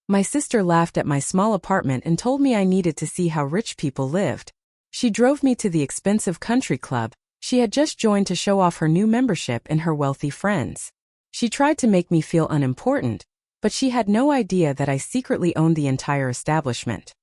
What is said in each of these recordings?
My sister laughed at my small apartment and told me I needed to see how rich people lived. She drove me to the expensive country club she had just joined to show off her new membership and her wealthy friends. She tried to make me feel unimportant, but she had no idea that I secretly owned the entire establishment.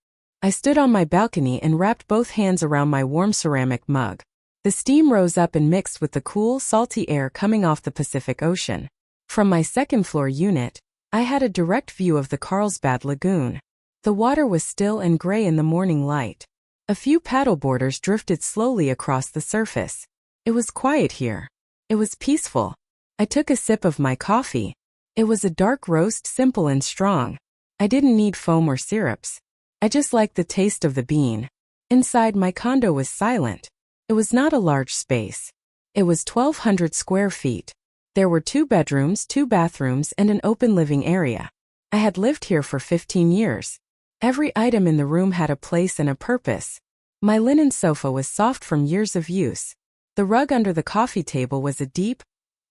I stood on my balcony and wrapped both hands around my warm ceramic mug. The steam rose up and mixed with the cool, salty air coming off the Pacific Ocean. From my second-floor unit, I had a direct view of the Carlsbad lagoon. The water was still and gray in the morning light. A few paddleboarders drifted slowly across the surface. It was quiet here. It was peaceful. I took a sip of my coffee. It was a dark roast, simple and strong. I didn't need foam or syrups. I just liked the taste of the bean. Inside, my condo was silent. It was not a large space. It was 1,200 square feet. There were 2 bedrooms, 2 bathrooms, and an open living area. I had lived here for 15 years. Every item in the room had a place and a purpose. My linen sofa was soft from years of use. The rug under the coffee table was a deep,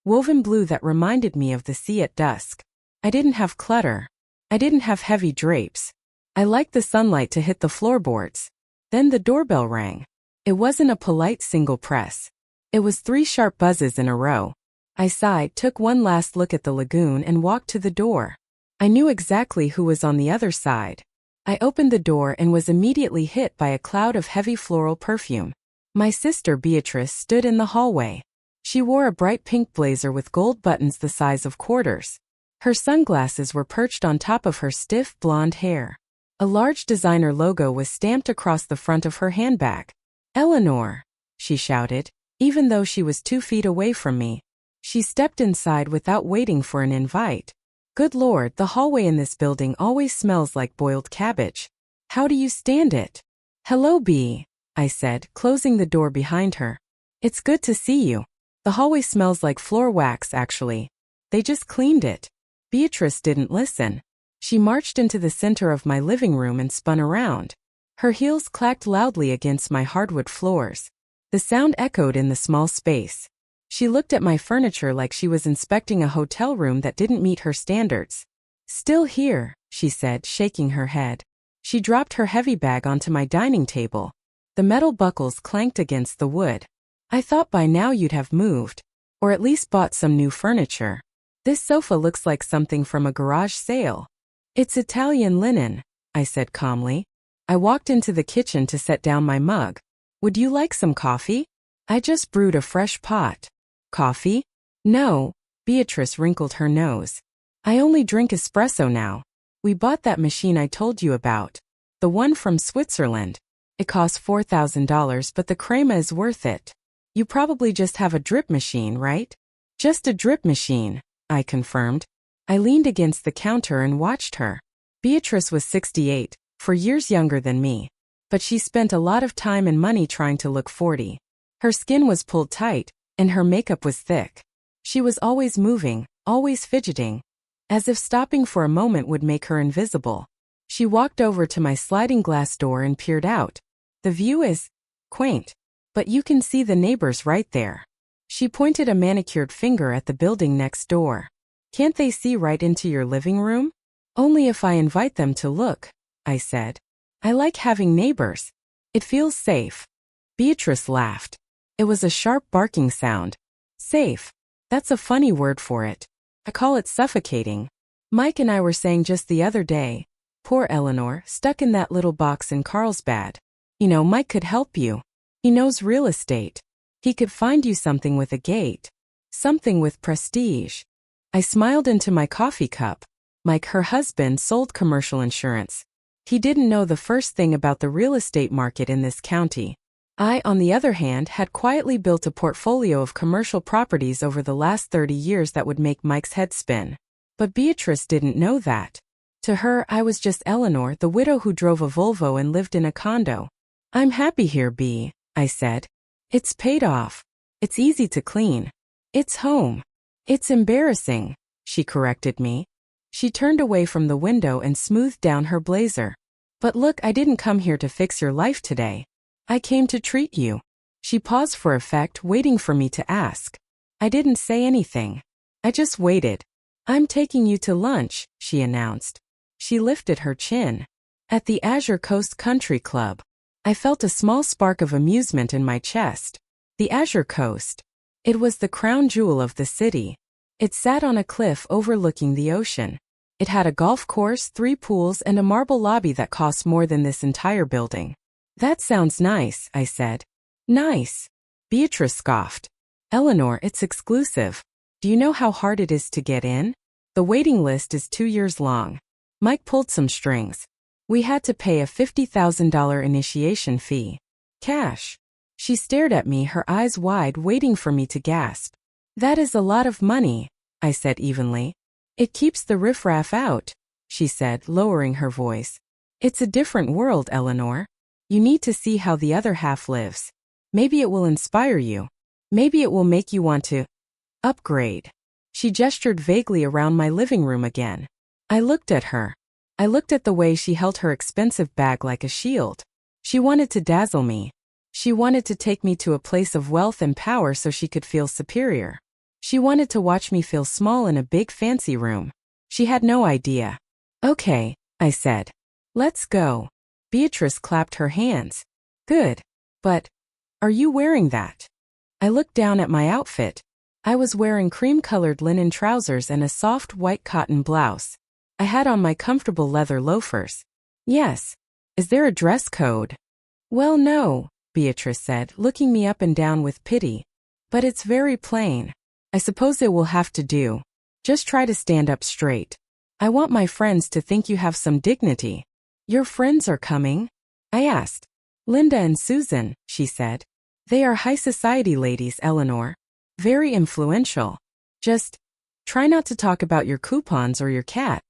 woven blue that reminded me of the sea at dusk. I didn't have clutter. I didn't have heavy drapes. I liked the sunlight to hit the floorboards. Then the doorbell rang. It wasn't a polite single press. It was 3 sharp buzzes in a row. I sighed, took one last look at the lagoon, and walked to the door. I knew exactly who was on the other side. I opened the door and was immediately hit by a cloud of heavy floral perfume. My sister Beatrice stood in the hallway. She wore a bright pink blazer with gold buttons the size of quarters. Her sunglasses were perched on top of her stiff blonde hair. A large designer logo was stamped across the front of her handbag. "Eleanor," she shouted, even though she was 2 feet away from me. She stepped inside without waiting for an invite. Good Lord, the hallway in this building always smells like boiled cabbage. How do you stand it? "Hello, Bea," I said, closing the door behind her. "It's good to see you. The hallway smells like floor wax, actually. They just cleaned it." Beatrice didn't listen. She marched into the center of my living room and spun around. Her heels clacked loudly against my hardwood floors. The sound echoed in the small space. She looked at my furniture like she was inspecting a hotel room that didn't meet her standards. "Still here," she said, shaking her head. She dropped her heavy bag onto my dining table. The metal buckles clanked against the wood. "I thought by now you'd have moved. Or at least bought some new furniture. This sofa looks like something from a garage sale." "It's Italian linen," I said calmly. I walked into the kitchen to set down my mug. "Would you like some coffee? I just brewed a fresh pot." "Coffee? No." Beatrice wrinkled her nose. "I only drink espresso now. We bought that machine I told you about. The one from Switzerland. It costs $4,000, but the crema is worth it. You probably just have a drip machine, right?" "Just a drip machine," I confirmed. I leaned against the counter and watched her. Beatrice was 68, 4 years younger than me. But she spent a lot of time and money trying to look 40. Her skin was pulled tight, and her makeup was thick. She was always moving, always fidgeting, as if stopping for a moment would make her invisible. She walked over to my sliding glass door and peered out. "The view is quaint, but you can see the neighbors right there." She pointed a manicured finger at the building next door. "Can't they see right into your living room?" "Only if I invite them to look," I said. "I like having neighbors. It feels safe." Beatrice laughed. It was a sharp barking sound. "Safe. That's a funny word for it. I call it suffocating. Mike and I were saying just the other day, poor Eleanor, stuck in that little box in Carlsbad. You know, Mike could help you. He knows real estate. He could find you something with a gate. Something with prestige." I smiled into my coffee cup. Mike, her husband, sold commercial insurance. He didn't know the first thing about the real estate market in this county. I, on the other hand, had quietly built a portfolio of commercial properties over the last 30 years that would make Mike's head spin. But Beatrice didn't know that. To her, I was just Eleanor, the widow who drove a Volvo and lived in a condo. "I'm happy here, Bea," I said. "It's paid off. It's easy to clean. It's home." "It's embarrassing," she corrected me. She turned away from the window and smoothed down her blazer. "But look, I didn't come here to fix your life today. I came to treat you." She paused for effect, waiting for me to ask. I didn't say anything. I just waited. "I'm taking you to lunch," she announced. She lifted her chin. At the Azure Coast Country Club. I felt a small spark of amusement in my chest. The Azure Coast. It was the crown jewel of the city. It sat on a cliff overlooking the ocean. It had a golf course, 3 pools, and a marble lobby that cost more than this entire building. That sounds nice, I said. Nice. Beatrice scoffed. Eleanor, it's exclusive. Do you know how hard it is to get in? The waiting list is 2 years long. Mike pulled some strings. We had to pay a $50,000 initiation fee. Cash. She stared at me, her eyes wide, waiting for me to gasp. That is a lot of money, I said evenly. It keeps the riffraff out, she said, lowering her voice. It's a different world, Eleanor. You need to see how the other half lives. Maybe it will inspire you. Maybe it will make you want to upgrade. She gestured vaguely around my living room again. I looked at her. I looked at the way she held her expensive bag like a shield. She wanted to dazzle me. She wanted to take me to a place of wealth and power so she could feel superior. She wanted to watch me feel small in a big fancy room. She had no idea. Okay, I said. Let's go. Beatrice clapped her hands. Good. But, are you wearing that? I looked down at my outfit. I was wearing cream-colored linen trousers and a soft white cotton blouse. I had on my comfortable leather loafers. Yes. Is there a dress code? Well, no, Beatrice said, looking me up and down with pity. But it's very plain. I suppose it will have to do. Just try to stand up straight. I want my friends to think you have some dignity. Your friends are coming? I asked. Linda and Susan, she said. They are high society ladies, Eleanor. Very influential. Just try not to talk about your coupons or your cat.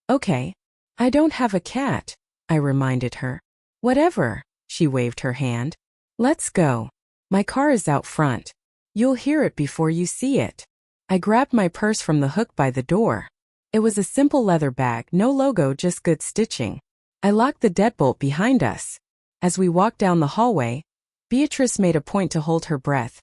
Okay. I don't have a cat, I reminded her. Whatever, she waved her hand. Let's go. My car is out front. You'll hear it before you see it. I grabbed my purse from the hook by the door. It was a simple leather bag, no logo, just good stitching. I locked the deadbolt behind us. As we walked down the hallway, Beatrice made a point to hold her breath,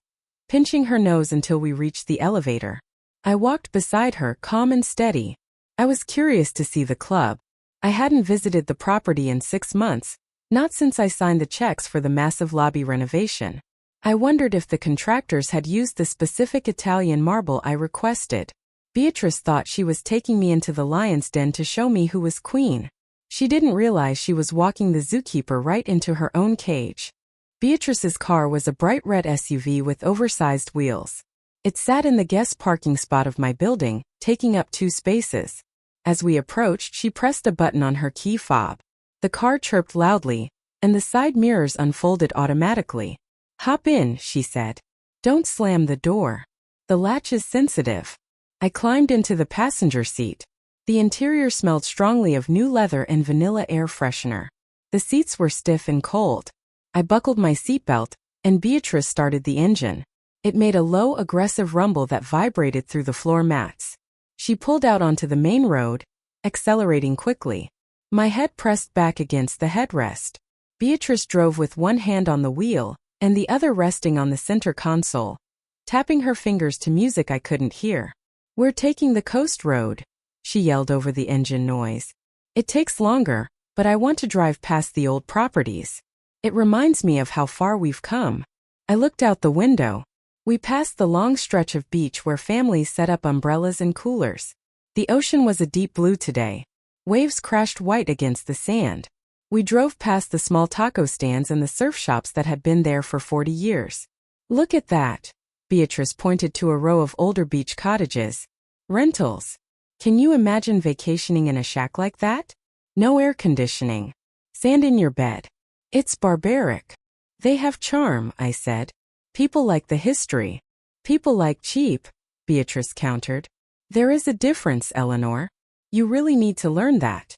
pinching her nose until we reached the elevator. I walked beside her, calm and steady. I was curious to see the club. I hadn't visited the property in 6 months, not since I signed the checks for the massive lobby renovation. I wondered if the contractors had used the specific Italian marble I requested. Beatrice thought she was taking me into the lion's den to show me who was queen. She didn't realize she was walking the zookeeper right into her own cage. Beatrice's car was a bright red SUV with oversized wheels. It sat in the guest parking spot of my building, taking up 2 spaces. As we approached, she pressed a button on her key fob. The car chirped loudly, and the side mirrors unfolded automatically. Hop in, she said. Don't slam the door. The latch is sensitive. I climbed into the passenger seat. The interior smelled strongly of new leather and vanilla air freshener. The seats were stiff and cold. I buckled my seatbelt, and Beatrice started the engine. It made a low, aggressive rumble that vibrated through the floor mats. She pulled out onto the main road, accelerating quickly. My head pressed back against the headrest. Beatrice drove with one hand on the wheel, and the other resting on the center console, tapping her fingers to music I couldn't hear. We're taking the coast road, she yelled over the engine noise. It takes longer, but I want to drive past the old properties. It reminds me of how far we've come. I looked out the window. We passed the long stretch of beach where families set up umbrellas and coolers. The ocean was a deep blue today. Waves crashed white against the sand. We drove past the small taco stands and the surf shops that had been there for 40 years. Look at that. Beatrice pointed to a row of older beach cottages. Rentals. Can you imagine vacationing in a shack like that? No air conditioning. Sand in your bed. It's barbaric. They have charm, I said. People like the history. People like cheap, Beatrice countered. There is a difference, Eleanor. You really need to learn that.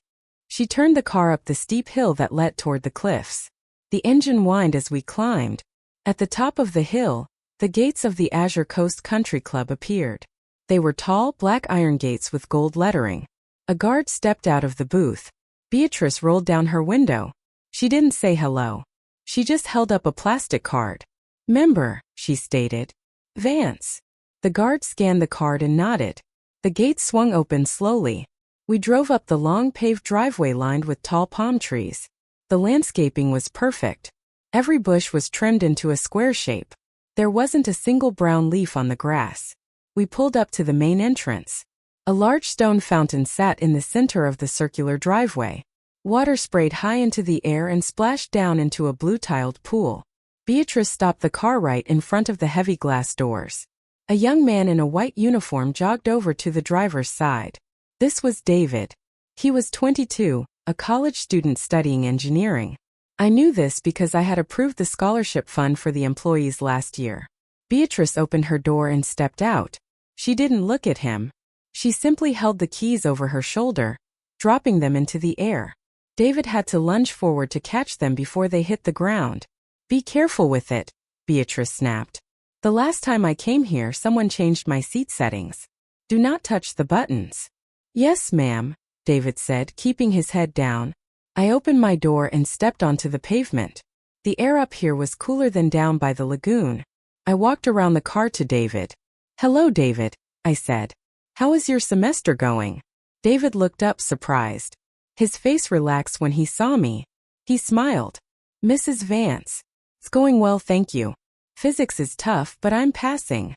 She turned the car up the steep hill that led toward the cliffs. The engine whined as we climbed. At the top of the hill, the gates of the Azure Coast Country Club appeared. They were tall, black iron gates with gold lettering. A guard stepped out of the booth. Beatrice rolled down her window. She didn't say hello. She just held up a plastic card. Member, she stated. Vance. The guard scanned the card and nodded. The gate swung open slowly. We drove up the long paved driveway lined with tall palm trees. The landscaping was perfect. Every bush was trimmed into a square shape. There wasn't a single brown leaf on the grass. We pulled up to the main entrance. A large stone fountain sat in the center of the circular driveway. Water sprayed high into the air and splashed down into a blue-tiled pool. Beatrice stopped the car right in front of the heavy glass doors. A young man in a white uniform jogged over to the driver's side. This was David. He was 22, a college student studying engineering. I knew this because I had approved the scholarship fund for the employees last year. Beatrice opened her door and stepped out. She didn't look at him. She simply held the keys over her shoulder, dropping them into the air. David had to lunge forward to catch them before they hit the ground. "Be careful with it," Beatrice snapped. "The last time I came here, someone changed my seat settings. Do not touch the buttons." "Yes, ma'am," David said, keeping his head down. I opened my door and stepped onto the pavement. The air up here was cooler than down by the lagoon. I walked around the car to David. "Hello, David," I said. "How is your semester going?" David looked up surprised. His face relaxed when he saw me. He smiled. "Mrs. Vance. It's going well, thank you. Physics is tough, but I'm passing."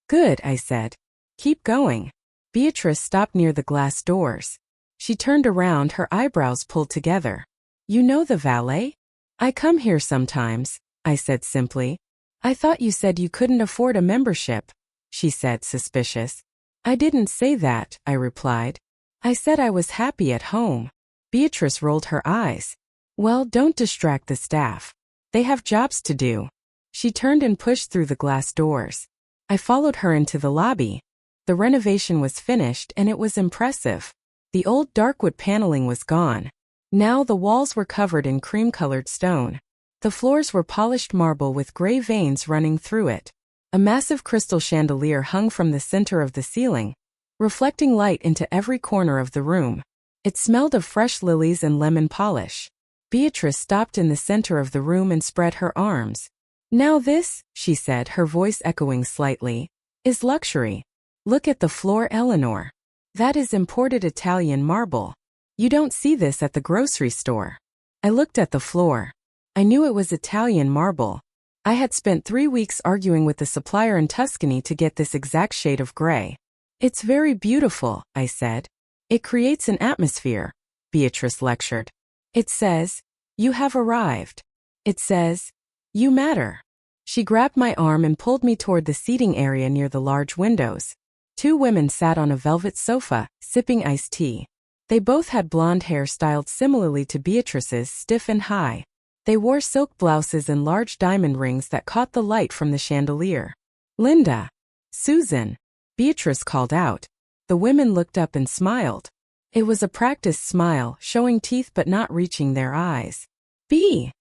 "Good," I said. "Keep going." Beatrice stopped near the glass doors. She turned around, her eyebrows pulled together. "You know the valet?" "I come here sometimes," I said simply. "I thought you said you couldn't afford a membership," she said, suspicious. "I didn't say that," I replied. "I said I was happy at home." Beatrice rolled her eyes. "Well, don't distract the staff. They have jobs to do." She turned and pushed through the glass doors. I followed her into the lobby. The renovation was finished and it was impressive. The old darkwood paneling was gone. Now the walls were covered in cream-colored stone. The floors were polished marble with gray veins running through it. A massive crystal chandelier hung from the center of the ceiling, reflecting light into every corner of the room. It smelled of fresh lilies and lemon polish. Beatrice stopped in the center of the room and spread her arms. "Now this," she said, her voice echoing slightly, "is luxury. Look at the floor, Eleanor. That is imported Italian marble. You don't see this at the grocery store." I looked at the floor. I knew it was Italian marble. I had spent 3 weeks arguing with the supplier in Tuscany to get this exact shade of gray. "It's very beautiful," I said. "It creates an atmosphere," Beatrice lectured. "It says, 'You have arrived.' It says, 'You matter.'" She grabbed my arm and pulled me toward the seating area near the large windows. 2 women sat on a velvet sofa, sipping iced tea. They both had blonde hair styled similarly to Beatrice's, stiff and high. They wore silk blouses and large diamond rings that caught the light from the chandelier. "Linda." "Susan," Beatrice called out. The women looked up and smiled. It was a practiced smile, showing teeth but not reaching their eyes. "B,"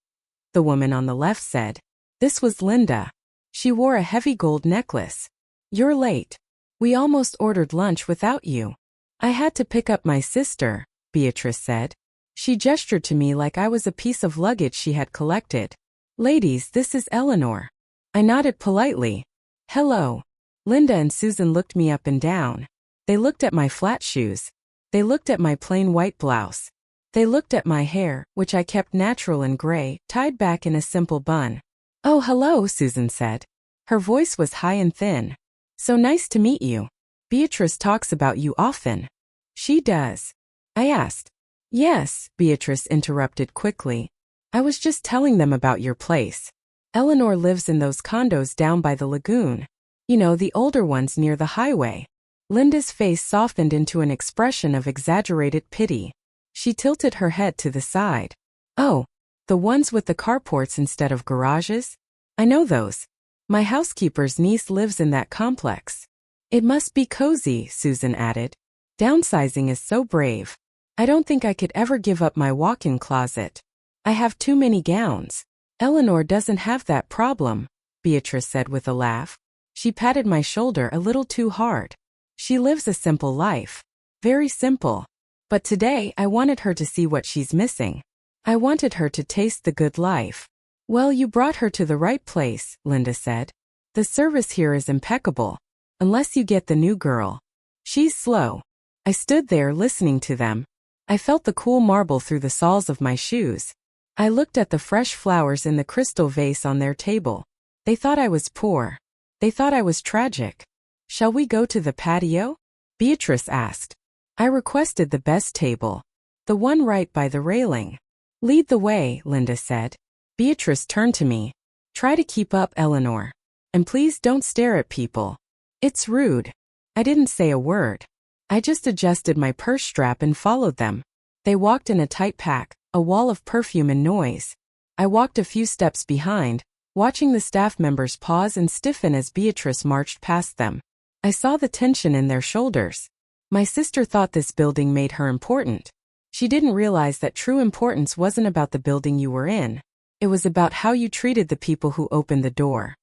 the woman on the left said. This was Linda. She wore a heavy gold necklace. "You're late. We almost ordered lunch without you." "I had to pick up my sister," Beatrice said. She gestured to me like I was a piece of luggage she had collected. "Ladies, this is Eleanor." I nodded politely. "Hello." Linda and Susan looked me up and down. They looked at my flat shoes. They looked at my plain white blouse. They looked at my hair, which I kept natural and gray, tied back in a simple bun. "Oh, hello," Susan said. Her voice was high and thin. "So nice to meet you. Beatrice talks about you often." "She does?" I asked. "Yes," Beatrice interrupted quickly. "I was just telling them about your place. Eleanor lives in those condos down by the lagoon. You know, the older ones near the highway." Linda's face softened into an expression of exaggerated pity. She tilted her head to the side. "Oh, the ones with the carports instead of garages? I know those. My housekeeper's niece lives in that complex." "It must be cozy," Susan added. "Downsizing is so brave. I don't think I could ever give up my walk-in closet. I have too many gowns." "Eleanor doesn't have that problem," Beatrice said with a laugh. She patted my shoulder a little too hard. "She lives a simple life. Very simple. But today I wanted her to see what she's missing. I wanted her to taste the good life." "Well, you brought her to the right place," Linda said. "The service here is impeccable. Unless you get the new girl. She's slow." I stood there listening to them. I felt the cool marble through the soles of my shoes. I looked at the fresh flowers in the crystal vase on their table. They thought I was poor. They thought I was tragic. "Shall we go to the patio?" Beatrice asked. I requested the best table. The one right by the railing. "Lead the way," Linda said. Beatrice turned to me. "Try to keep up, Eleanor. And please don't stare at people. It's rude." I didn't say a word. I just adjusted my purse strap and followed them. They walked in a tight pack, a wall of perfume and noise. I walked a few steps behind, watching the staff members pause and stiffen as Beatrice marched past them. I saw the tension in their shoulders. My sister thought this building made her important. She didn't realize that true importance wasn't about the building you were in. It was about how you treated the people who opened the door.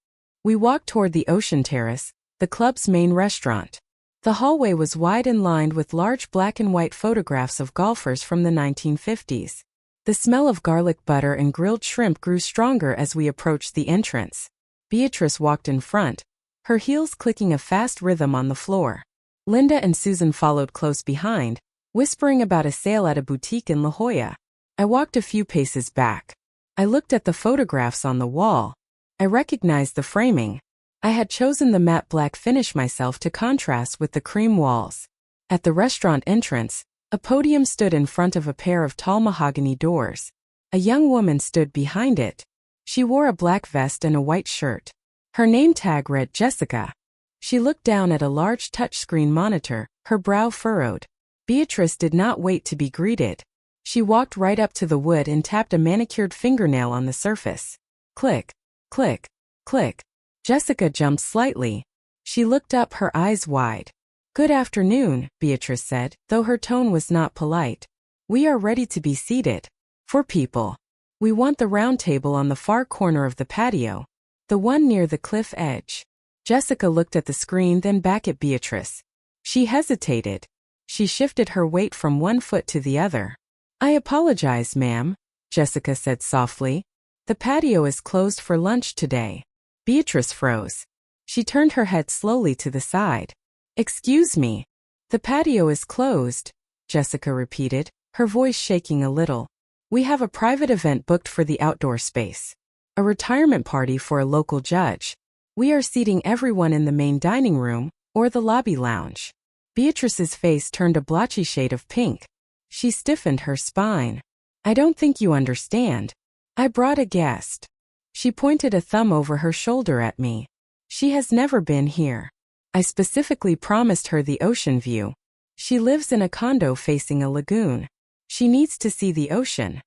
We walked toward the Ocean Terrace, the club's main restaurant. The hallway was wide and lined with large black and white photographs of golfers from the 1950s. The smell of garlic butter and grilled shrimp grew stronger as we approached the entrance. Beatrice walked in front, her heels clicking a fast rhythm on the floor. Linda and Susan followed close behind, whispering about a sale at a boutique in La Jolla. I walked a few paces back. I looked at the photographs on the wall. I recognized the framing. I had chosen the matte black finish myself to contrast with the cream walls. At the restaurant entrance, a podium stood in front of a pair of tall mahogany doors. A young woman stood behind it. She wore a black vest and a white shirt. Her name tag read Jessica. She looked down at a large touchscreen monitor, her brow furrowed. Beatrice did not wait to be greeted. She walked right up to the wood and tapped a manicured fingernail on the surface. Click, click, click. Jessica jumped slightly. She looked up, her eyes wide. "Good afternoon," Beatrice said, though her tone was not polite. "We are ready to be seated. 4 people. We want the round table on the far corner of the patio, the one near the cliff edge." Jessica looked at the screen, then back at Beatrice. She hesitated. She shifted her weight from one foot to the other. "I apologize, ma'am," Jessica said softly. "The patio is closed for lunch today." Beatrice froze. She turned her head slowly to the side. "Excuse me. The patio is closed," Jessica repeated, her voice shaking a little. "We have a private event booked for the outdoor space. A retirement party for a local judge. We are seating everyone in the main dining room, or the lobby lounge." Beatrice's face turned a blotchy shade of pink. She stiffened her spine. "I don't think you understand. I brought a guest." She pointed a thumb over her shoulder at me. "She has never been here. I specifically promised her the ocean view. She lives in a condo facing a lagoon. She needs to see the ocean."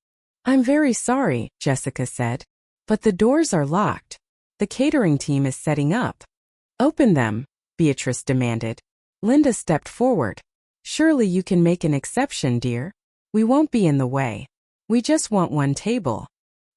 "I'm very sorry," Jessica said, "but the doors are locked. The catering team is setting up." "Open them," Beatrice demanded. Linda stepped forward. "Surely you can make an exception, dear. We won't be in the way. We just want one table."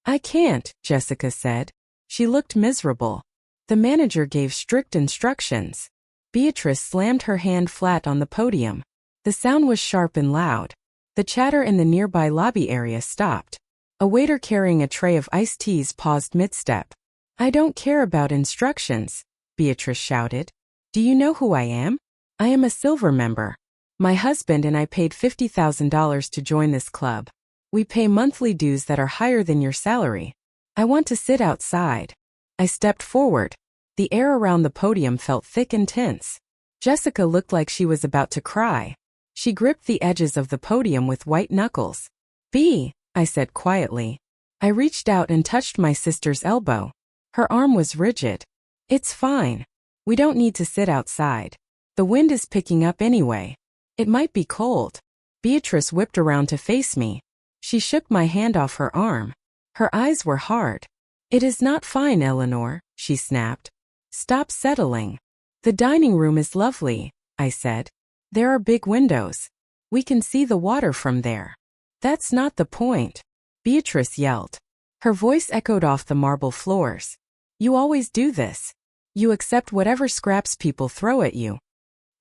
"I can't," Jessica said. She looked miserable. "The manager gave strict instructions." Beatrice slammed her hand flat on the podium. The sound was sharp and loud. The chatter in the nearby lobby area stopped. A waiter carrying a tray of iced teas paused mid-step. "I don't care about instructions," Beatrice shouted. "Do you know who I am? I am a silver member. My husband and I paid $50,000 to join this club. We pay monthly dues that are higher than your salary. I want to sit outside." I stepped forward. The air around the podium felt thick and tense. Jessica looked like she was about to cry. She gripped the edges of the podium with white knuckles. I said quietly. I reached out and touched my sister's elbow. Her arm was rigid. "It's fine. We don't need to sit outside. The wind is picking up anyway. It might be cold." Beatrice whipped around to face me. She shook my hand off her arm. Her eyes were hard. "It is not fine, Eleanor," she snapped. "Stop settling." "The dining room is lovely," I said. "There are big windows. We can see the water from there." "That's not the point," Beatrice yelled. Her voice echoed off the marble floors. "You always do this. You accept whatever scraps people throw at you.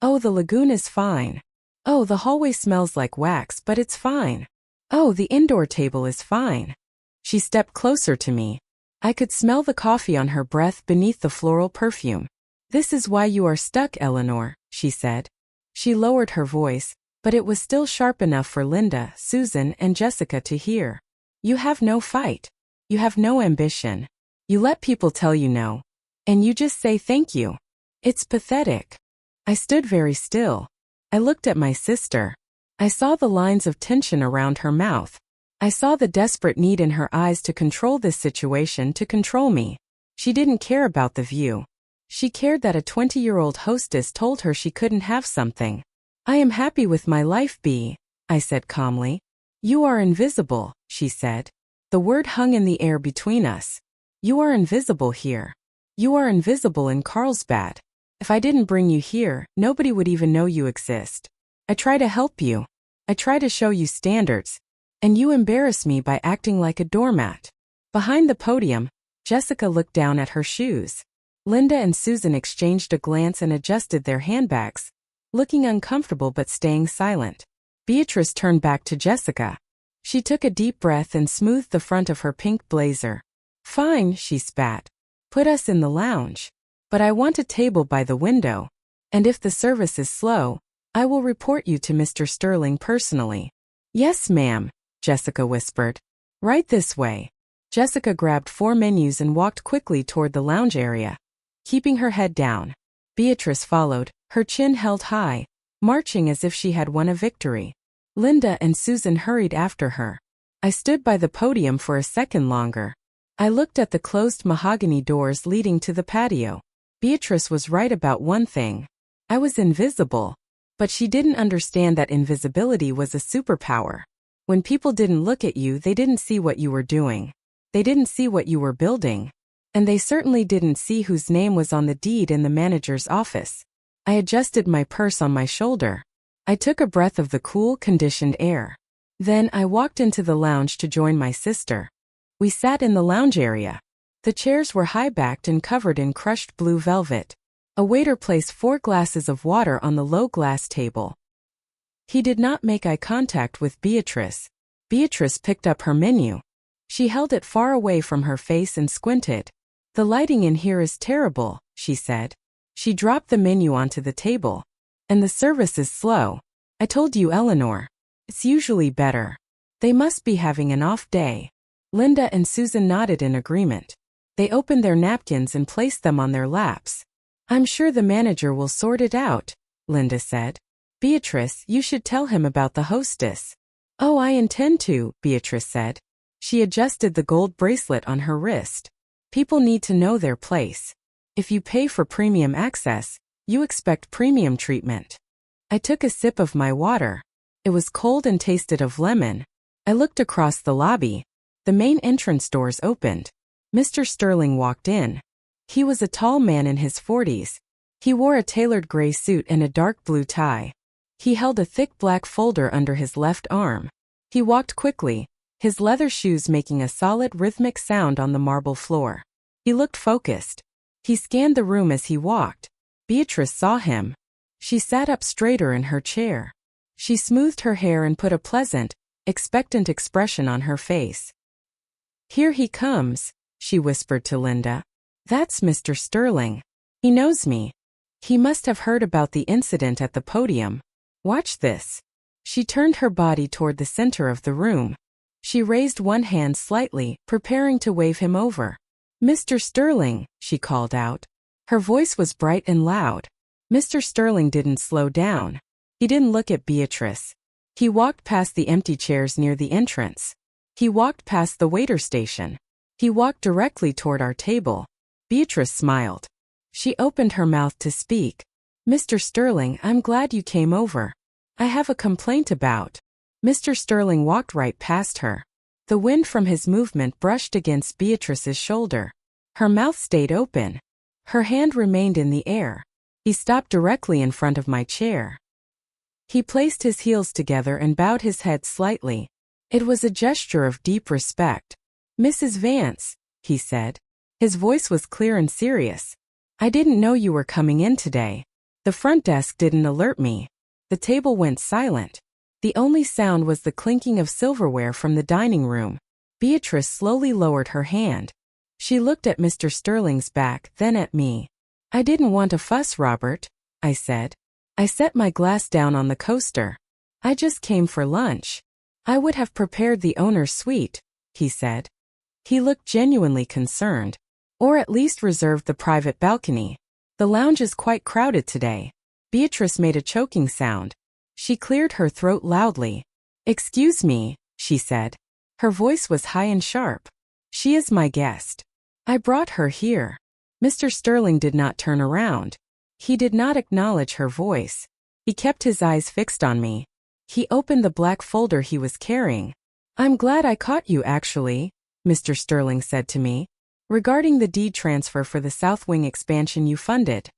Oh, the lagoon is fine. Oh, the hallway smells like wax, but it's fine. Oh, the indoor table is fine." She stepped closer to me. I could smell the coffee on her breath beneath the floral perfume. "This is why you are stuck, Eleanor," she said. She lowered her voice, But it was still sharp enough for Linda, Susan, and Jessica to hear. You have no fight. You have no ambition. You let people tell you no. And you just say thank you. It's pathetic. I stood very still. I looked at my sister. I saw the lines of tension around her mouth. I saw the desperate need in her eyes to control this situation, to control me. She didn't care about the view. She cared that a 20-year-old hostess told her she couldn't have something. I am happy with my life, B, I said calmly. You are invisible, she said. The word hung in the air between us. You are invisible here. You are invisible in Carlsbad. If I didn't bring you here, nobody would even know you exist. I try to help you. I try to show you standards. And you embarrass me by acting like a doormat. Behind the podium, Jessica looked down at her shoes. Linda and Susan exchanged a glance and adjusted their handbags, looking uncomfortable but staying silent. Beatrice turned back to Jessica. She took a deep breath and smoothed the front of her pink blazer. Fine, she spat. Put us in the lounge. But I want a table by the window. And if the service is slow, I will report you to Mr. Sterling personally. Yes, ma'am, Jessica whispered. Right this way. Jessica grabbed 4 menus and walked quickly toward the lounge area, keeping her head down. Beatrice followed, her chin held high, marching as if she had won a victory. Linda and Susan hurried after her. I stood by the podium for a second longer. I looked at the closed mahogany doors leading to the patio. Beatrice was right about one thing. I was invisible. But she didn't understand that invisibility was a superpower. When people didn't look at you, they didn't see what you were doing. They didn't see what you were building. And they certainly didn't see whose name was on the deed in the manager's office. I adjusted my purse on my shoulder. I took a breath of the cool, conditioned air. Then I walked into the lounge to join my sister. We sat in the lounge area. The chairs were high-backed and covered in crushed blue velvet. A waiter placed 4 glasses of water on the low glass table. He did not make eye contact with Beatrice. Beatrice picked up her menu. She held it far away from her face and squinted. The lighting in here is terrible, she said. She dropped the menu onto the table. And the service is slow. I told you, Eleanor. It's usually better. They must be having an off day. Linda and Susan nodded in agreement. They opened their napkins and placed them on their laps. I'm sure the manager will sort it out, Linda said. Beatrice, you should tell him about the hostess. Oh, I intend to, Beatrice said. She adjusted the gold bracelet on her wrist. People need to know their place. If you pay for premium access, you expect premium treatment. I took a sip of my water. It was cold and tasted of lemon. I looked across the lobby. The main entrance doors opened. Mr. Sterling walked in. He was a tall man in his 40s. He wore a tailored gray suit and a dark blue tie. He held a thick black folder under his left arm. He walked quickly, his leather shoes making a solid rhythmic sound on the marble floor. He looked focused. He scanned the room as he walked. Beatrice saw him. She sat up straighter in her chair. She smoothed her hair and put a pleasant, expectant expression on her face. Here he comes, she whispered to Linda. That's Mr. Sterling. He knows me. He must have heard about the incident at the podium. Watch this. She turned her body toward the center of the room. She raised one hand slightly, preparing to wave him over. Mr. Sterling, she called out. Her voice was bright and loud. Mr. Sterling didn't slow down. He didn't look at Beatrice. He walked past the empty chairs near the entrance. He walked past the waiter station. He walked directly toward our table. Beatrice smiled. She opened her mouth to speak. Mr. Sterling, I'm glad you came over. I have a complaint about. Mr. Sterling walked right past her. The wind from his movement brushed against Beatrice's shoulder. Her mouth stayed open. Her hand remained in the air. He stopped directly in front of my chair. He placed his heels together and bowed his head slightly. It was a gesture of deep respect. Mrs. Vance, he said. His voice was clear and serious. I didn't know you were coming in today. The front desk didn't alert me. The table went silent. The only sound was the clinking of silverware from the dining room. Beatrice slowly lowered her hand. She looked at Mr. Sterling's back, then at me. I didn't want a fuss, Robert, I said. I set my glass down on the coaster. I just came for lunch. I would have prepared the owner's suite, he said. He looked genuinely concerned. Or at least reserved the private balcony. The lounge is quite crowded today. Beatrice made a choking sound. She cleared her throat loudly. Excuse me, she said. Her voice was high and sharp. She is my guest. I brought her here. Mr. Sterling did not turn around. He did not acknowledge her voice. He kept his eyes fixed on me. He opened the black folder he was carrying. I'm glad I caught you actually, Mr. Sterling said to me. Regarding the deed transfer for the South Wing expansion you funded.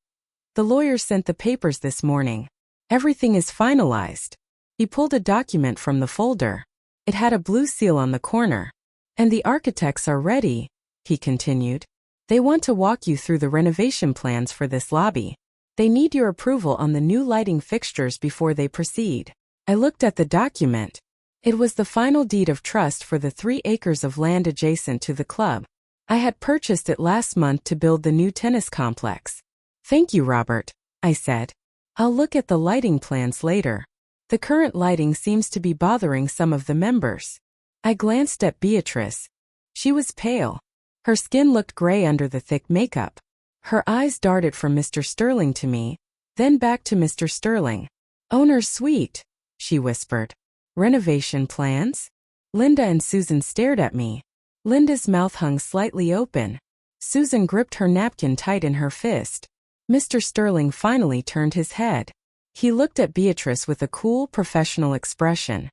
The lawyers sent the papers this morning. Everything is finalized. He pulled a document from the folder. It had a blue seal on the corner. And the architects are ready, he continued. They want to walk you through the renovation plans for this lobby. They need your approval on the new lighting fixtures before they proceed. I looked at the document. It was the final deed of trust for the 3 acres of land adjacent to the club. I had purchased it last month to build the new tennis complex. Thank you, Robert, I said. I'll look at the lighting plans later. The current lighting seems to be bothering some of the members. I glanced at Beatrice. She was pale. Her skin looked gray under the thick makeup. Her eyes darted from Mr. Sterling to me, then back to Mr. Sterling. Owner's suite, she whispered. Renovation plans? Linda and Susan stared at me. Linda's mouth hung slightly open. Susan gripped her napkin tight in her fist. Mr. Sterling finally turned his head. He looked at Beatrice with a cool, professional expression.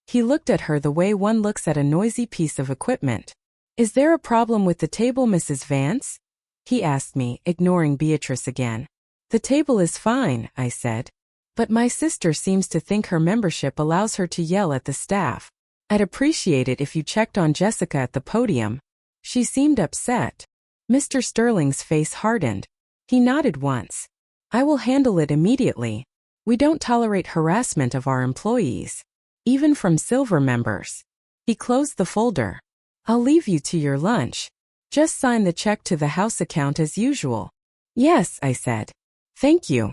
He looked at her the way one looks at a noisy piece of equipment. Is there a problem with the table, Mrs. Vance? He asked me, ignoring Beatrice again. The table is fine, I said. But my sister seems to think her membership allows her to yell at the staff. I'd appreciate it if you checked on Jessica at the podium. She seemed upset. Mr. Sterling's face hardened. He nodded once. I will handle it immediately. We don't tolerate harassment of our employees. Even from silver members. He closed the folder. I'll leave you to your lunch. Just sign the check to the house account as usual. Yes, I said. Thank you.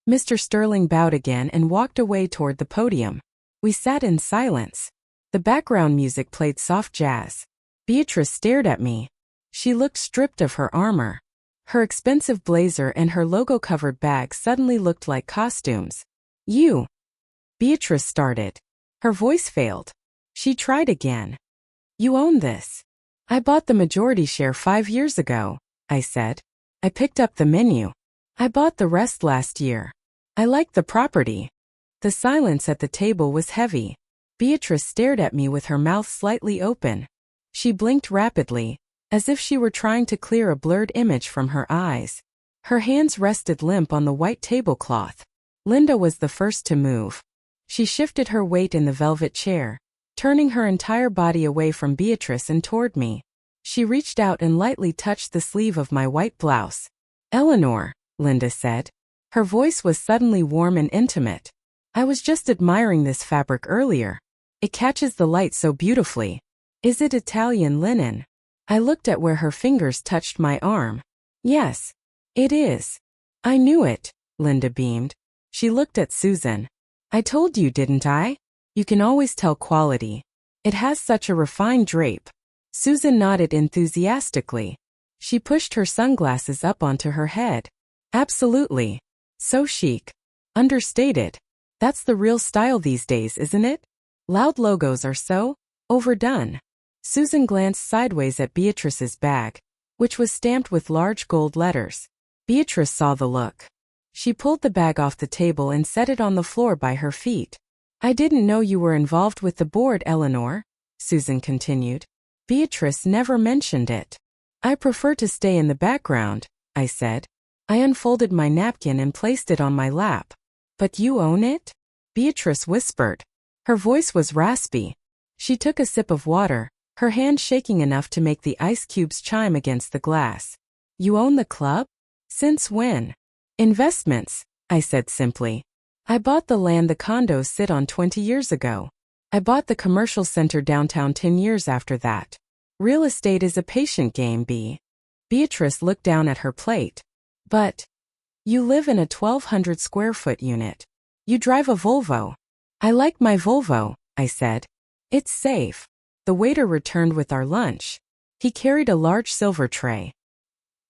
Mr. Sterling bowed again and walked away toward the podium. We sat in silence. The background music played soft jazz. Beatrice stared at me. She looked stripped of her armor. Her expensive blazer and her logo-covered bag suddenly looked like costumes. You. Beatrice started. Her voice failed. She tried again. You own this. I bought the majority share 5 years ago, I said. I picked up the menu. I bought the rest last year. I like the property. The silence at the table was heavy. Beatrice stared at me with her mouth slightly open. She blinked rapidly, as if she were trying to clear a blurred image from her eyes. Her hands rested limp on the white tablecloth. Linda was the first to move. She shifted her weight in the velvet chair, turning her entire body away from Beatrice and toward me. She reached out and lightly touched the sleeve of my white blouse. Eleanor, Linda said. Her voice was suddenly warm and intimate. I was just admiring this fabric earlier. It catches the light so beautifully. Is it Italian linen? I looked at where her fingers touched my arm. Yes, it is. I knew it, Linda beamed. She looked at Susan. I told you, didn't I? You can always tell quality. It has such a refined drape. Susan nodded enthusiastically. She pushed her sunglasses up onto her head. Absolutely. So chic. Understated. That's the real style these days, isn't it? Loud logos are so overdone. Susan glanced sideways at Beatrice's bag, which was stamped with large gold letters. Beatrice saw the look. She pulled the bag off the table and set it on the floor by her feet. I didn't know you were involved with the board, Eleanor, Susan continued. Beatrice never mentioned it. I prefer to stay in the background, I said. I unfolded my napkin and placed it on my lap. But you own it? Beatrice whispered. Her voice was raspy. She took a sip of water, her hand shaking enough to make the ice cubes chime against the glass. You own the club? Since when? Investments, I said simply. I bought the land the condos sit on 20 years ago. I bought the commercial center downtown 10 years after that. Real estate is a patient game, Beatrice looked down at her plate. But you live in a 1,200 square foot unit. You drive a Volvo. I like my Volvo, I said. It's safe. The waiter returned with our lunch. He carried a large silver tray.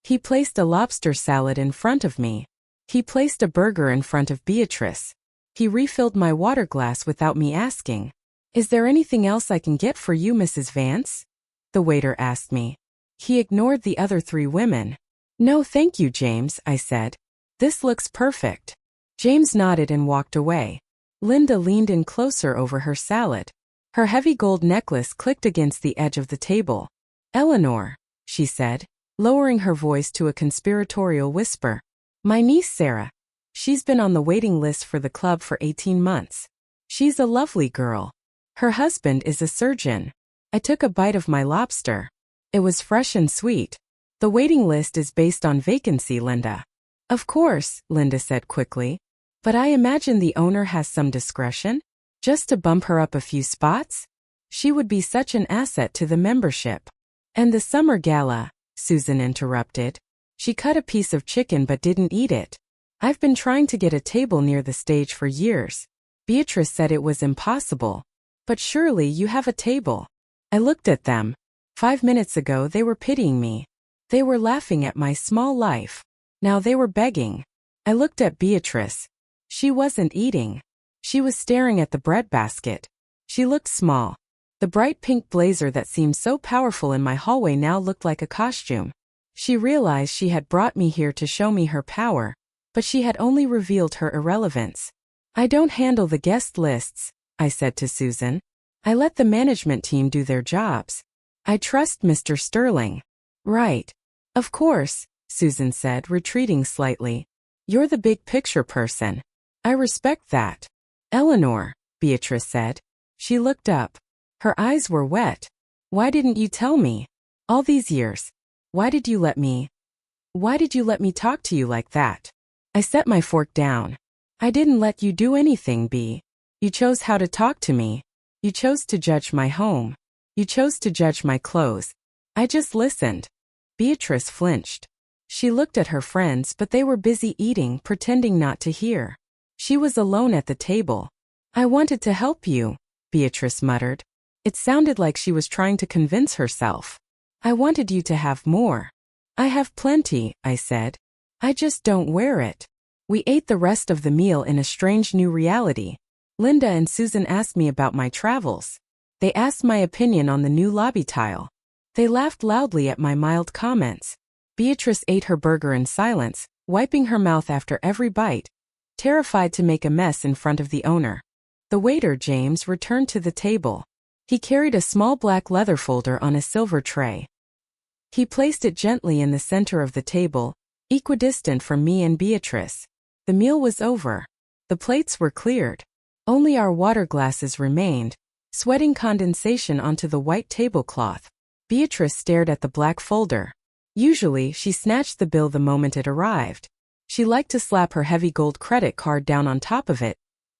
He placed a lobster salad in front of me. He placed a burger in front of Beatrice. He refilled my water glass without me asking. Is there anything else I can get for you, Mrs. Vance? The waiter asked me. He ignored the other 3 women. No, thank you, James, I said. This looks perfect. James nodded and walked away. Linda leaned in closer over her salad. Her heavy gold necklace clicked against the edge of the table. Eleanor, she said, lowering her voice to a conspiratorial whisper. My niece Sarah. She's been on the waiting list for the club for 18 months. She's a lovely girl. Her husband is a surgeon. I took a bite of my lobster. It was fresh and sweet. The waiting list is based on vacancy, Linda. Of course, Linda said quickly. But I imagine the owner has some discretion? Just to bump her up a few spots? She would be such an asset to the membership. And the summer gala, Susan interrupted. She cut a piece of chicken but didn't eat it. I've been trying to get a table near the stage for years. Beatrice said it was impossible. But surely you have a table. I looked at them. 5 minutes ago they were pitying me. They were laughing at my small life. Now they were begging. I looked at Beatrice. She wasn't eating. She was staring at the breadbasket. She looked small. The bright pink blazer that seemed so powerful in my hallway now looked like a costume. She realized she had brought me here to show me her power, but she had only revealed her irrelevance. I don't handle the guest lists, I said to Susan. I let the management team do their jobs. I trust Mr. Sterling. Right. Of course, Susan said, retreating slightly. You're the big picture person. I respect that. Eleanor, Beatrice said. She looked up. Her eyes were wet. Why didn't you tell me? All these years. Why did you let me talk to you like that? I set my fork down. I didn't let you do anything, Bea. You chose how to talk to me. You chose to judge my home. You chose to judge my clothes. I just listened. Beatrice flinched. She looked at her friends, but they were busy eating, pretending not to hear. She was alone at the table. I wanted to help you, Beatrice muttered. It sounded like she was trying to convince herself. I wanted you to have more. I have plenty, I said. I just don't wear it. We ate the rest of the meal in a strange new reality. Linda and Susan asked me about my travels. They asked my opinion on the new lobby tile. They laughed loudly at my mild comments. Beatrice ate her burger in silence, wiping her mouth after every bite, terrified to make a mess in front of the owner. The waiter, James, returned to the table. He carried a small black leather folder on a silver tray. He placed it gently in the center of the table, equidistant from me and Beatrice. The meal was over. The plates were cleared. Only our water glasses remained, sweating condensation onto the white tablecloth. Beatrice stared at the black folder. Usually, she snatched the bill the moment it arrived. She liked to slap her heavy gold credit card down on top of it,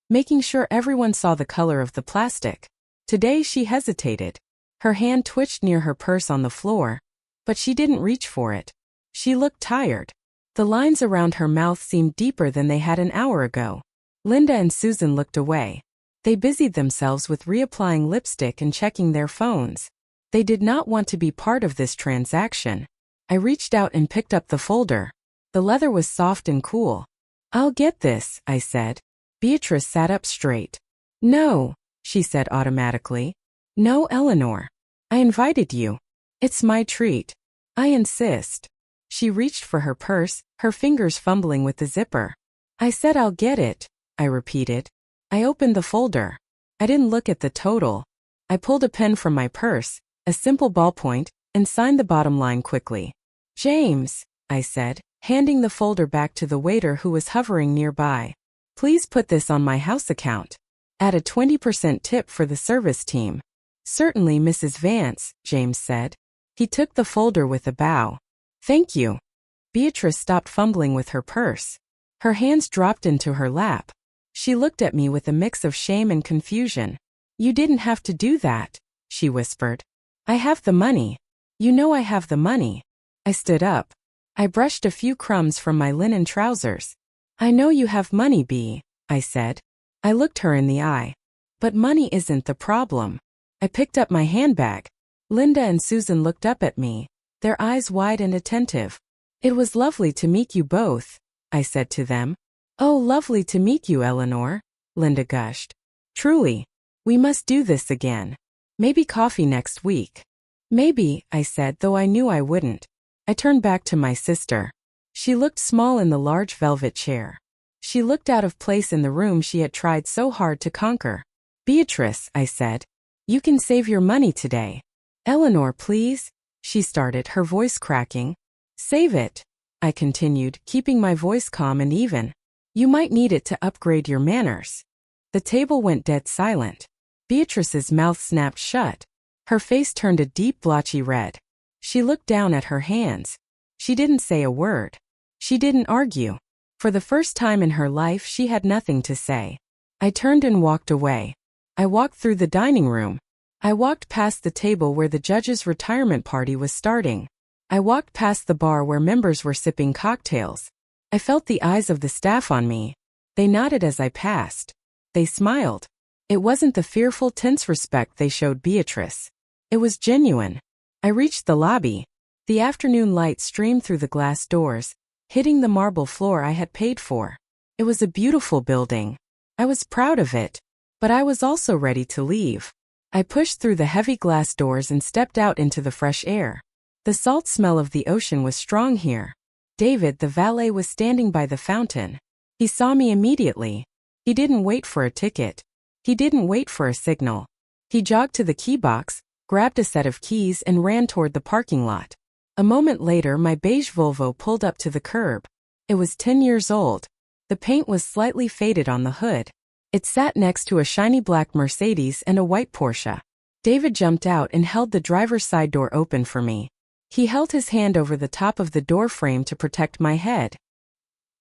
making sure everyone saw the color of the plastic. Today she hesitated. Her hand twitched near her purse on the floor, but she didn't reach for it. She looked tired. The lines around her mouth seemed deeper than they had an hour ago. Linda and Susan looked away. They busied themselves with reapplying lipstick and checking their phones. They did not want to be part of this transaction. I reached out and picked up the folder. The leather was soft and cool. I'll get this, I said. Beatrice sat up straight. No, she said automatically. No, Eleanor. I invited you. It's my treat. I insist. She reached for her purse, her fingers fumbling with the zipper. I said I'll get it, I repeated. I opened the folder. I didn't look at the total. I pulled a pen from my purse, a simple ballpoint, and signed the bottom line quickly. James, I said, handing the folder back to the waiter who was hovering nearby. Please put this on my house account. Add a 20% tip for the service team. Certainly, Mrs. Vance, James said. He took the folder with a bow. Thank you. Beatrice stopped fumbling with her purse. Her hands dropped into her lap. She looked at me with a mix of shame and confusion. You didn't have to do that, she whispered. I have the money. You know I have the money. I stood up. I brushed a few crumbs from my linen trousers. I know you have money, Bea, I said. I looked her in the eye. But money isn't the problem. I picked up my handbag. Linda and Susan looked up at me, their eyes wide and attentive. It was lovely to meet you both, I said to them. Oh, lovely to meet you, Eleanor, Linda gushed. Truly. We must do this again. Maybe coffee next week. Maybe, I said, though I knew I wouldn't. I turned back to my sister. She looked small in the large velvet chair. She looked out of place in the room she had tried so hard to conquer. Beatrice, I said, you can save your money today. Eleanor, please, she started, her voice cracking. Save it, I continued, keeping my voice calm and even. You might need it to upgrade your manners. The table went dead silent. Beatrice's mouth snapped shut. Her face turned a deep blotchy red. She looked down at her hands. She didn't say a word. She didn't argue. For the first time in her life, she had nothing to say. I turned and walked away. I walked through the dining room. I walked past the table where the judge's retirement party was starting. I walked past the bar where members were sipping cocktails. I felt the eyes of the staff on me. They nodded as I passed. They smiled. It wasn't the fearful, tense respect they showed Beatrice. It was genuine. I reached the lobby. The afternoon light streamed through the glass doors, hitting the marble floor I had paid for. It was a beautiful building. I was proud of it. But I was also ready to leave. I pushed through the heavy glass doors and stepped out into the fresh air. The salt smell of the ocean was strong here. David, the valet, was standing by the fountain. He saw me immediately. He didn't wait for a ticket. He didn't wait for a signal. He jogged to the key box, grabbed a set of keys and ran toward the parking lot. A moment later, my beige Volvo pulled up to the curb. It was 10 years old. The paint was slightly faded on the hood. It sat next to a shiny black Mercedes and a white Porsche. David jumped out and held the driver's side door open for me. He held his hand over the top of the door frame to protect my head.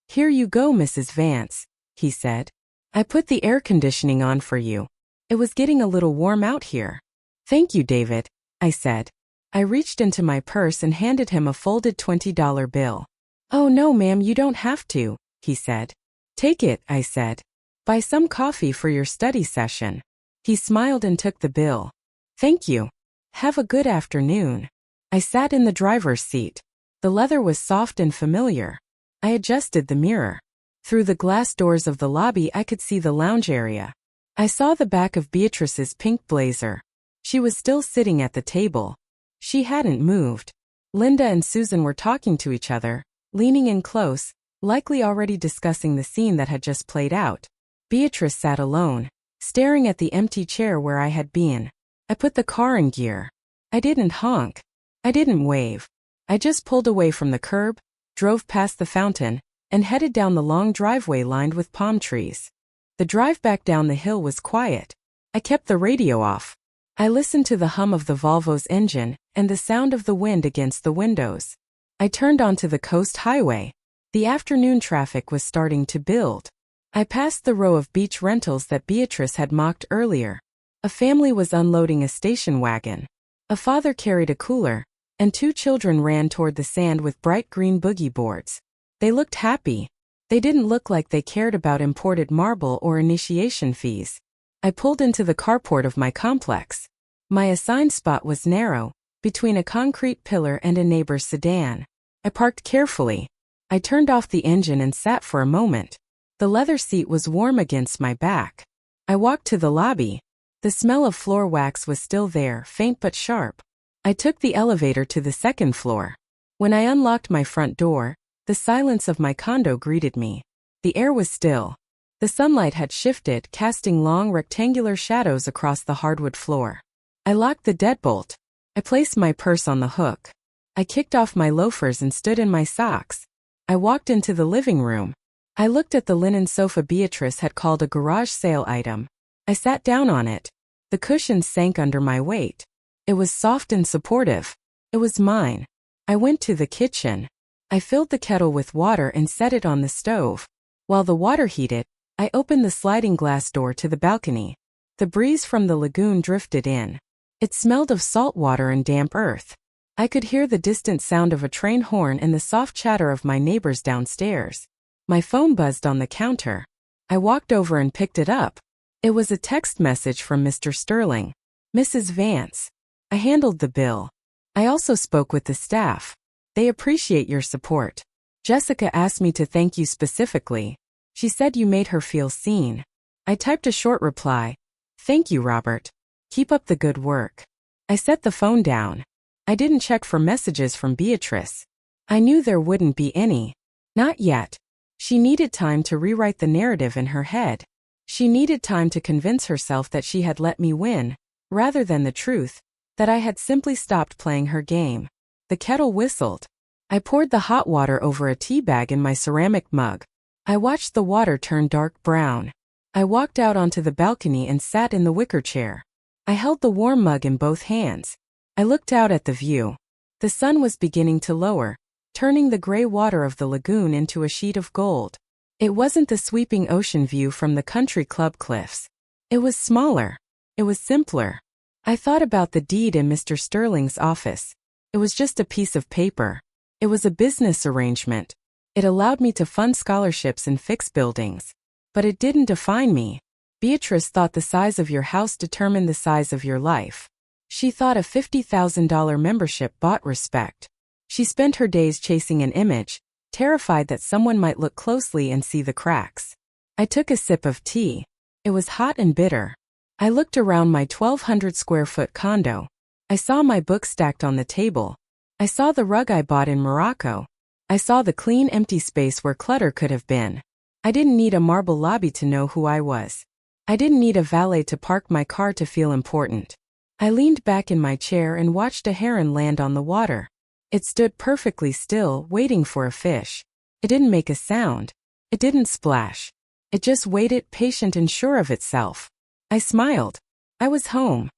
Here you go, Mrs. Vance, he said. I put the air conditioning on for you. It was getting a little warm out here. Thank you, David, I said. I reached into my purse and handed him a folded $20 bill. Oh no, ma'am, you don't have to, he said. Take it, I said. Buy some coffee for your study session. He smiled and took the bill. Thank you. Have a good afternoon. I sat in the driver's seat. The leather was soft and familiar. I adjusted the mirror. Through the glass doors of the lobby, I could see the lounge area. I saw the back of Beatrice's pink blazer. She was still sitting at the table. She hadn't moved. Linda and Susan were talking to each other, leaning in close, likely already discussing the scene that had just played out. Beatrice sat alone, staring at the empty chair where I had been. I put the car in gear. I didn't honk. I didn't wave. I just pulled away from the curb, drove past the fountain, and headed down the long driveway lined with palm trees. The drive back down the hill was quiet. I kept the radio off. I listened to the hum of the Volvo's engine and the sound of the wind against the windows. I turned onto the coast highway. The afternoon traffic was starting to build. I passed the row of beach rentals that Beatrice had mocked earlier. A family was unloading a station wagon. A father carried a cooler, and 2 children ran toward the sand with bright green boogie boards. They looked happy. They didn't look like they cared about imported marble or initiation fees. I pulled into the carport of my complex. My assigned spot was narrow, between a concrete pillar and a neighbor's sedan. I parked carefully. I turned off the engine and sat for a moment. The leather seat was warm against my back. I walked to the lobby. The smell of floor wax was still there, faint but sharp. I took the elevator to the 2nd floor. When I unlocked my front door, the silence of my condo greeted me. The air was still. The sunlight had shifted, casting long rectangular shadows across the hardwood floor. I locked the deadbolt. I placed my purse on the hook. I kicked off my loafers and stood in my socks. I walked into the living room. I looked at the linen sofa Beatrice had called a garage sale item. I sat down on it. The cushions sank under my weight. It was soft and supportive. It was mine. I went to the kitchen. I filled the kettle with water and set it on the stove. While the water heated, I opened the sliding glass door to the balcony. The breeze from the lagoon drifted in. It smelled of salt water and damp earth. I could hear the distant sound of a train horn and the soft chatter of my neighbors downstairs. My phone buzzed on the counter. I walked over and picked it up. It was a text message from Mr. Sterling. Mrs. Vance. I handled the bill. I also spoke with the staff. They appreciate your support. Jessica asked me to thank you specifically. She said you made her feel seen. I typed a short reply. Thank you, Robert. Keep up the good work. I set the phone down. I didn't check for messages from Beatrice. I knew there wouldn't be any. Not yet. She needed time to rewrite the narrative in her head. She needed time to convince herself that she had let me win, rather than the truth, that I had simply stopped playing her game. The kettle whistled. I poured the hot water over a tea bag in my ceramic mug. I watched the water turn dark brown. I walked out onto the balcony and sat in the wicker chair. I held the warm mug in both hands. I looked out at the view. The sun was beginning to lower, turning the gray water of the lagoon into a sheet of gold. It wasn't the sweeping ocean view from the country club cliffs. It was smaller. It was simpler. I thought about the deed in Mr. Sterling's office. It was just a piece of paper. It was a business arrangement. It allowed me to fund scholarships and fix buildings. But it didn't define me. Beatrice thought the size of your house determined the size of your life. She thought a $50,000 membership bought respect. She spent her days chasing an image, terrified that someone might look closely and see the cracks. I took a sip of tea. It was hot and bitter. I looked around my 1,200 square foot condo. I saw my books stacked on the table. I saw the rug I bought in Morocco. I saw the clean, empty space where clutter could have been. I didn't need a marble lobby to know who I was. I didn't need a valet to park my car to feel important. I leaned back in my chair and watched a heron land on the water. It stood perfectly still, waiting for a fish. It didn't make a sound. It didn't splash. It just waited, patient and sure of itself. I smiled. I was home.